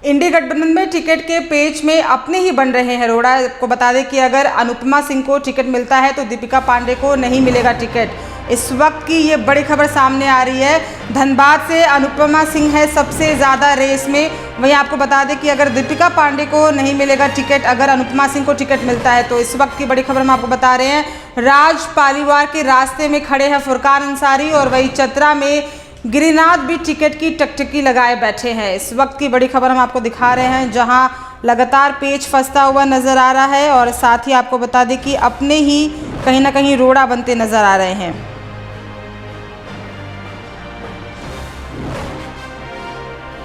इंडी गठबंधन में टिकट के पेच में अपने ही बन रहे हैं रोड़ा। आपको बता दें कि अगर अनुपमा सिंह को टिकट मिलता है तो दीपिका पांडे को नहीं मिलेगा टिकट। इस वक्त की ये बड़ी खबर सामने आ रही है। धनबाद से अनुपमा सिंह है सबसे ज़्यादा रेस में। वहीं आपको बता दें कि अगर दीपिका पांडे को नहीं मिलेगा टिकट, अगर अनुपमा सिंह को टिकट मिलता है तो इस वक्त की बड़ी खबर हम आपको बता रहे हैं। राज पालीवाल के रास्ते में खड़े हैं फुरकान अंसारी और वहीं चतरा में गिरिनाथ भी टिकट की टकटकी लगाए बैठे हैं। इस वक्त की बड़ी खबर हम आपको दिखा रहे हैं, जहां लगातार पेच फंसता हुआ नजर आ रहा है और साथ ही आपको बता दें कि अपने ही कहीं ना कहीं रोड़ा बनते नजर आ रहे हैं।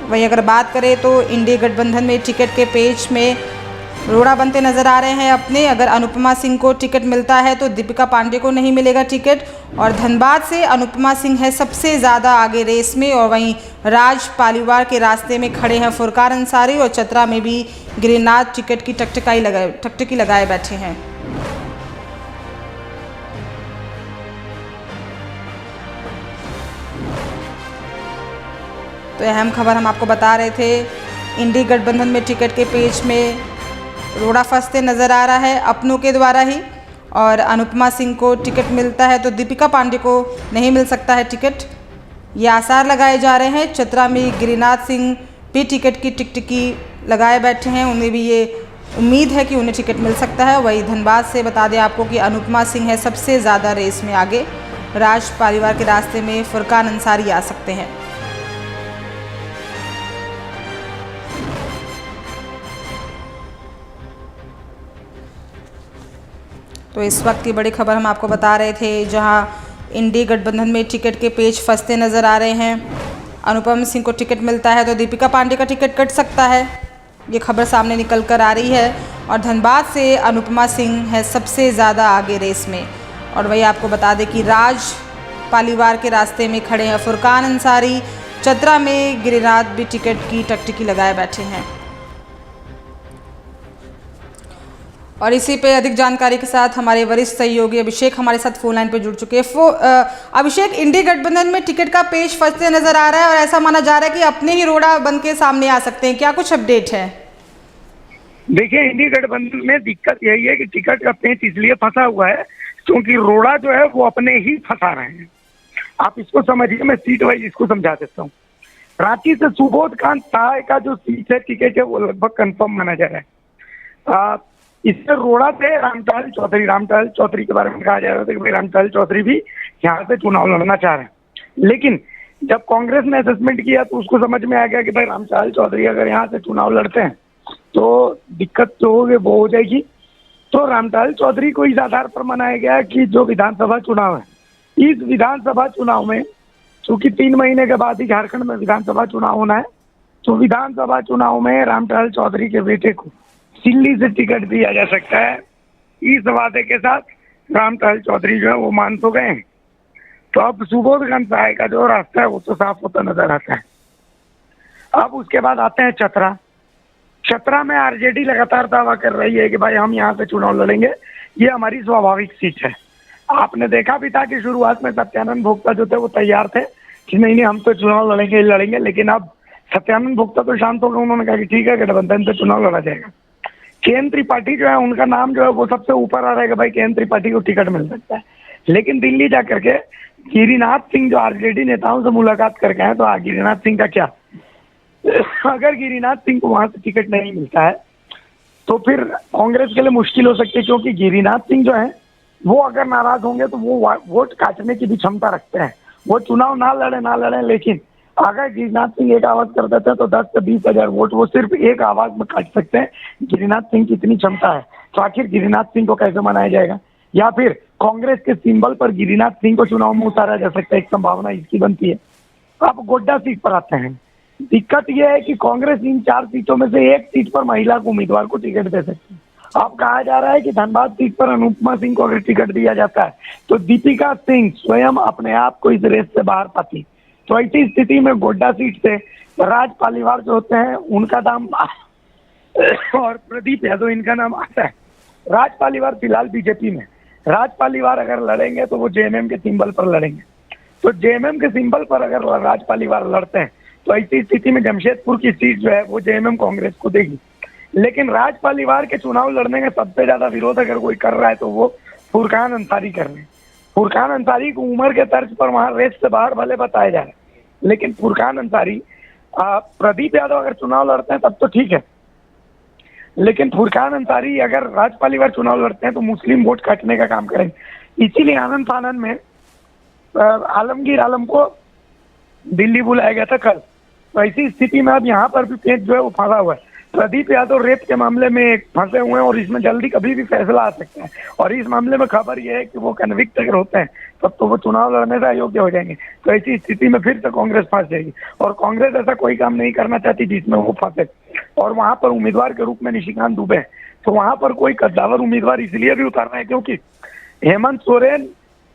वहीं अगर बात करें तो इंडी गठबंधन में टिकट के पेच में रोड़ा बनते नजर आ रहे हैं अपने। अगर अनुपमा सिंह को टिकट मिलता है तो दीपिका पांडे को नहीं मिलेगा टिकट और धनबाद से अनुपमा सिंह है सबसे ज़्यादा आगे रेस में और वहीं राज पालीवाल के रास्ते में खड़े हैं फुरकान अंसारी और चतरा में भी गिरिनाथ टिकट की टकटकी लगाए बैठे हैं। तो अहम खबर हम आपको बता रहे थे। इंडी गठबंधन में टिकट के पेच में रोड़ा फंसते नज़र आ रहा है अपनों के द्वारा ही और अनुपमा सिंह को टिकट मिलता है तो दीपिका पांडे को नहीं मिल सकता है टिकट। ये आसार लगाए जा रहे हैं। चतरा में गिरिनाथ सिंह भी टिकट की टिकटकी लगाए बैठे हैं, उन्हें भी ये उम्मीद है कि उन्हें टिकट मिल सकता है। वही धनबाद से बता दें आपको कि अनुपमा सिंह है सबसे ज़्यादा रेस में आगे। राज पालीवाल के रास्ते में फुरकान अंसारी आ सकते हैं। तो इस वक्त की बड़ी खबर हम आपको बता रहे थे, जहां इंडी गठबंधन में टिकट के पेच फंसते नज़र आ रहे हैं। अनुपम सिंह को टिकट मिलता है तो दीपिका पांडे का टिकट कट सकता है, ये खबर सामने निकल कर आ रही है। और धनबाद से अनुपमा सिंह है सबसे ज़्यादा आगे रेस में और वही आपको बता दें कि राज पालीवाल के रास्ते में खड़े हैं फुरकान अंसारी। चतरा में गिरिनाथ भी टिकट की टकटकी लगाए बैठे हैं। और इसी पे अधिक जानकारी के साथ हमारे वरिष्ठ सहयोगी अभिषेक हमारे साथ फोन लाइन पर जुड़ चुके हैं। अभिषेक, इंडी गठबंधन में टिकट का पेच फंसते नजर आ रहा है और ऐसा माना जा रहा है कि अपने ही रोड़ा बन के सामने आ सकते हैं, क्या कुछ अपडेट है? देखिए, इंडी गठबंधन में दिक्कत यही है कि टिकट का पेच इसलिए फंसा हुआ है क्योंकि रोड़ा जो है वो अपने ही फंसा रहे हैं। आप इसको समझिए, मैं सीट वाइज इसको समझा देता हूँ। रांची से सुबोध कांत सहाय का जो सीट है टिकट है वो लगभग कंफर्म माना जा रहा है। इससे रोड़ा थे रामटहल चौधरी के बारे में कहा जा रहा था कि भाई रामटहल चौधरी भी यहाँ से चुनाव लड़ना चाह रहे हैं। लेकिन जब कांग्रेस ने असेसमेंट किया तो उसको समझ में आ गया कि भाई रामटहल चौधरी अगर यहाँ से चुनाव लड़ते हैं तो दिक्कत जो होगी वो हो जाएगी। तो रामटहल चौधरी को इस आधार पर मनाया गया कि जो विधानसभा चुनाव है, इस विधानसभा चुनाव में चूंकि 3 महीने के बाद ही झारखंड में विधानसभा चुनाव होना है, तो विधानसभा चुनाव में रामटहल चौधरी के बेटे को दिल्ली से टिकट दिया जा सकता है। इस वादे के साथ रामटहल चौधरी जो है वो मान तो गए हैं। तो अब सुबोध कांत सहाय का जो रास्ता है वो तो साफ होता नजर आता है। अब उसके बाद आते हैं चतरा में आरजेडी लगातार दावा कर रही है कि भाई हम यहाँ से चुनाव लड़ेंगे, ये हमारी स्वाभाविक सीट है। आपने देखा भी था कि शुरुआत में सत्यानंद भोक्ता जो थे वो तैयार थे कि नहीं हम तो चुनाव लड़ेंगे, लेकिन अब सत्यानंद भोक्ता तो शांत हो गए। उन्होंने कहा कि ठीक है, गठबंधन से चुनाव लड़ा जाएगा। केएन त्रिपाठी जो है उनका नाम जो है वो सबसे ऊपर आ रहा है कि भाई केएन त्रिपाठी को टिकट मिल सकता है। लेकिन दिल्ली जा करके गिरिनाथ सिंह जो आरजेडी नेताओं से मुलाकात करके आए, तो गिरिनाथ सिंह का क्या, अगर गिरिनाथ सिंह को वहां से टिकट नहीं मिलता है तो फिर कांग्रेस के लिए मुश्किल हो सकती है, क्योंकि गिरिनाथ सिंह जो है वो अगर नाराज होंगे तो वो वोट काटने की भी क्षमता रखते हैं। वो चुनाव ना लड़े, लेकिन अगर गिरिनाथ सिंह एक आवाज कर देते हैं तो 10 से 20 हजार वोट वो सिर्फ एक आवाज में काट सकते हैं। गिरिनाथ सिंह की इतनी क्षमता है। तो आखिर गिरिनाथ सिंह को कैसे मनाया जाएगा, या फिर कांग्रेस के सिंबल पर गिरिनाथ सिंह को चुनाव में उतारा जा सकता है, एक संभावना इसकी बनती है। अब गोड्डा सीट पर आते हैं। दिक्कत यह है कि कांग्रेस इन 4 सीटों में से एक सीट पर महिला को उम्मीदवार को टिकट दे सकती है। अब कहा जा रहा है कि धनबाद सीट पर अनुपमा सिंह को अगर टिकट दिया जाता है तो दीपिका सिंह स्वयं अपने आप को इस रेस से बाहर पाती। तो ऐसी स्थिति में गोड्डा सीट से राज पालीवाल जो होते हैं उनका नाम और प्रदीप यादव इनका नाम आता है। राज पालीवाल फिलहाल बीजेपी में। राज पालीवाल अगर लड़ेंगे तो वो जेएमएम के सिंबल पर लड़ेंगे। तो जेएमएम के सिंबल पर अगर राज पालीवाल लड़ते हैं तो ऐसी स्थिति में जमशेदपुर की सीट जो है वो जेएमएम कांग्रेस को देगी। लेकिन राज परिवार के चुनाव लड़ने का सबसे ज्यादा विरोध अगर कोई कर रहा है तो वो फुरकान अंसारी कर रहे हैं। फुरकान अंसारी को उम्र के तर्ज पर वहां रेस से बाहर भले बताया जा रहा है, लेकिन फुरकान अंसारी प्रदीप यादव अगर चुनाव लड़ते हैं तब तो ठीक है, लेकिन फुरकान अंसारी अगर राज परिवार चुनाव लड़ते हैं तो मुस्लिम वोट काटने का काम करेंगे। इसीलिए आनंद फानन में आलमगीर आलम को दिल्ली बुलाया गया था कल। तो ऐसी स्थिति में अब यहाँ पर भी पेच जो है वो फंसा हुआ है। प्रदीप यादव रेप के मामले में फंसे हुए हैं और इसमें जल्दी कभी भी फैसला आ सकता है, और इस मामले में खबर यह है कि वो कन्विक्ट अगर होते हैं तब तो वो चुनाव लड़ने से अयोग्य हो जाएंगे। तो ऐसी स्थिति में फिर से कांग्रेस फंस जाएगी, और कांग्रेस ऐसा कोई काम नहीं करना चाहती जिसमें वो फंसे। और वहां पर उम्मीदवार के रूप में निशिकांत दुबे है, तो वहां पर कोई कद्दावर उम्मीदवार इसलिए भी उतारना है क्योंकि हेमंत सोरेन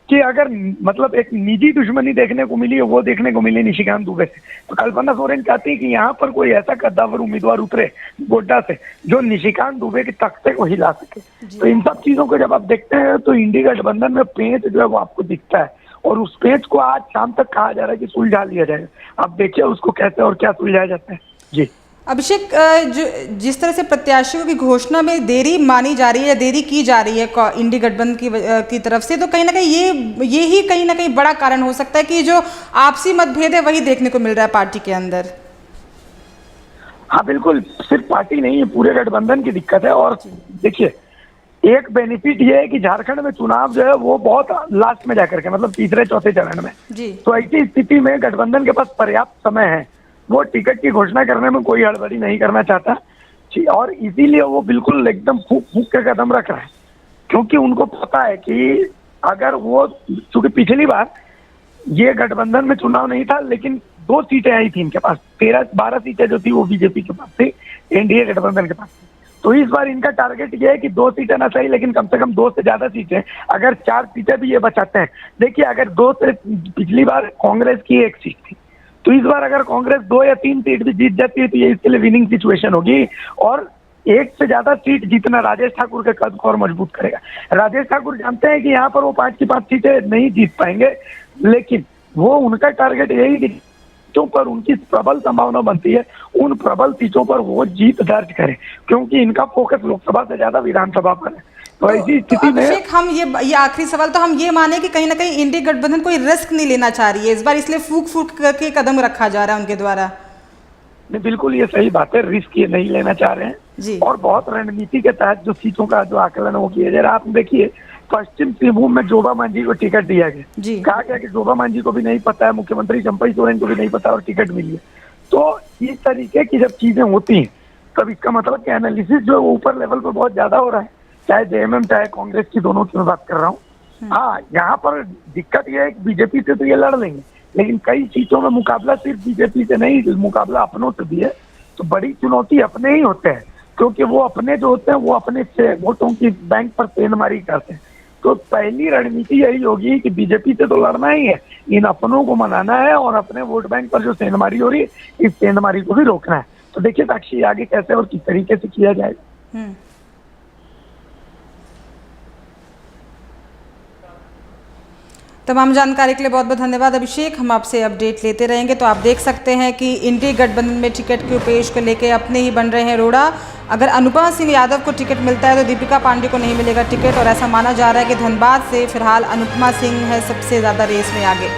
कि अगर मतलब एक निजी दुश्मनी देखने को मिली है वो देखने को मिली निशिकांत दुबे से। तो कल्पना सोरेन चाहती है कि यहाँ पर कोई ऐसा कद्दावर उम्मीदवार उतरे गोड्डा से जो निशिकांत दुबे के तख्ते को हिला सके। तो इन सब चीजों को जब आप देखते हैं तो इंडी गठबंधन में पेंच जो है वो आपको दिखता है, और उस पेंच को आज शाम तक कहा जा रहा है कि सुलझा लिया जाएगा। आप देखिए उसको कैसे और क्या सुलझाया जाता है। जी अभिषेक, जिस तरह से प्रत्याशियों की घोषणा में देरी मानी जा रही है या देरी की जा रही है इंडी गठबंधन की तरफ से, तो कहीं ना कहीं ये ही कहीं ना कहीं बड़ा कारण हो सकता है कि जो आपसी मतभेद है वही देखने को मिल रहा है पार्टी के अंदर। हाँ बिल्कुल, सिर्फ पार्टी नहीं है, पूरे गठबंधन की दिक्कत है। और देखिए एक बेनिफिट ये है कि झारखंड में चुनाव जो है वो बहुत लास्ट में जाकर के मतलब तीसरे चौथे चरण में जी। तो ऐसी स्थिति में गठबंधन के पास पर्याप्त समय है, वो टिकट की घोषणा करने में कोई हड़बड़ी नहीं करना चाहता, और इसीलिए वो बिल्कुल एकदम फूक फूक के कदम रख रहा है, क्योंकि उनको पता है कि अगर वो, चूंकि पिछली बार ये गठबंधन में चुनाव नहीं था लेकिन 2 सीटें आई थी इनके पास, 13-12 सीटें जो थी वो बीजेपी के पास थी, एनडीए गठबंधन के पास थी। तो इस बार इनका टारगेट ये है कि 2 सीटें ना सही लेकिन कम से कम 2 से ज्यादा सीटें, अगर 4 सीटें भी ये बचाते हैं। देखिए अगर 2 से, पिछली बार कांग्रेस की 1 सीट थी, तो इस बार अगर कांग्रेस 2 या 3 सीट भी जीत जाती है तो ये इसके लिए विनिंग सिचुएशन होगी, और 1 से ज्यादा सीट जीतना राजेश ठाकुर के कद को और मजबूत करेगा। राजेश ठाकुर जानते हैं कि यहाँ पर वो 5 की 5 सीटें नहीं जीत पाएंगे, लेकिन वो उनका टारगेट यही कि सीटों पर उनकी प्रबल संभावना बनती है, उन प्रबल सीटों पर वो जीत दर्ज करें, क्योंकि इनका फोकस लोकसभा से ज्यादा विधानसभा पर है। तो ऐसी स्थिति में हम ये आखिरी सवाल, तो हम ये माने कि कहीं ना कहीं इंडी गठबंधन कोई रिस्क नहीं लेना चाह रही है इस बार, इसलिए फूक फूक करके कदम रखा जा रहा है उनके द्वारा। नहीं बिल्कुल ये सही बात है, रिस्क ये नहीं लेना चाह रहे हैं जी। और बहुत रणनीति के तहत जो सीटों का जो आकलन वो किया जा रहा है। आप देखिए पश्चिम सिंहभूम में जोबा मांझी को टिकट दिया गया, कहा गया कि जोबा मांझी को भी नहीं पता है, मुख्यमंत्री चंपई सोरेन को भी नहीं पता और टिकट मिली है। तो इस तरीके की जब चीजें होती हैं तब इसका मतलब कि एनालिसिस जो है ऊपर लेवल पर बहुत ज्यादा हो रहा है, चाहे जेएमएम चाहे कांग्रेस की, दोनों की मैं बात कर रहा हूँ। हाँ यहाँ पर दिक्कत यह है कि बीजेपी से तो ये लड़ लेंगे, लेकिन कई सीटों में मुकाबला सिर्फ बीजेपी से नहीं, मुकाबला अपनों से भी है। तो बड़ी चुनौती अपने ही होते हैं, क्योंकि वो अपने जो होते हैं वो अपने से वोटों की बैंक पर सेंधमारी करते हैं। तो पहली रणनीति यही होगी कि बीजेपी से तो लड़ना ही है, इन अपनों को मनाना है और अपने वोट बैंक पर जो सेंधमारी हो रही है इस सेंधमारी को भी रोकना है। तो देखिए साक्षी आगे कैसे और किस तरीके से किया जाएगा। तमाम जानकारी के लिए बहुत बहुत धन्यवाद अभिषेक, हम आपसे अपडेट लेते रहेंगे। तो आप देख सकते हैं कि इंडी गठबंधन में टिकट के पेश को लेकर अपने ही बन रहे हैं रोड़ा। अगर अनुपमा सिंह यादव को टिकट मिलता है तो दीपिका पांडे को नहीं मिलेगा टिकट, और ऐसा माना जा रहा है कि धनबाद से फिलहाल अनुपमा सिंह है सबसे ज़्यादा रेस में आगे।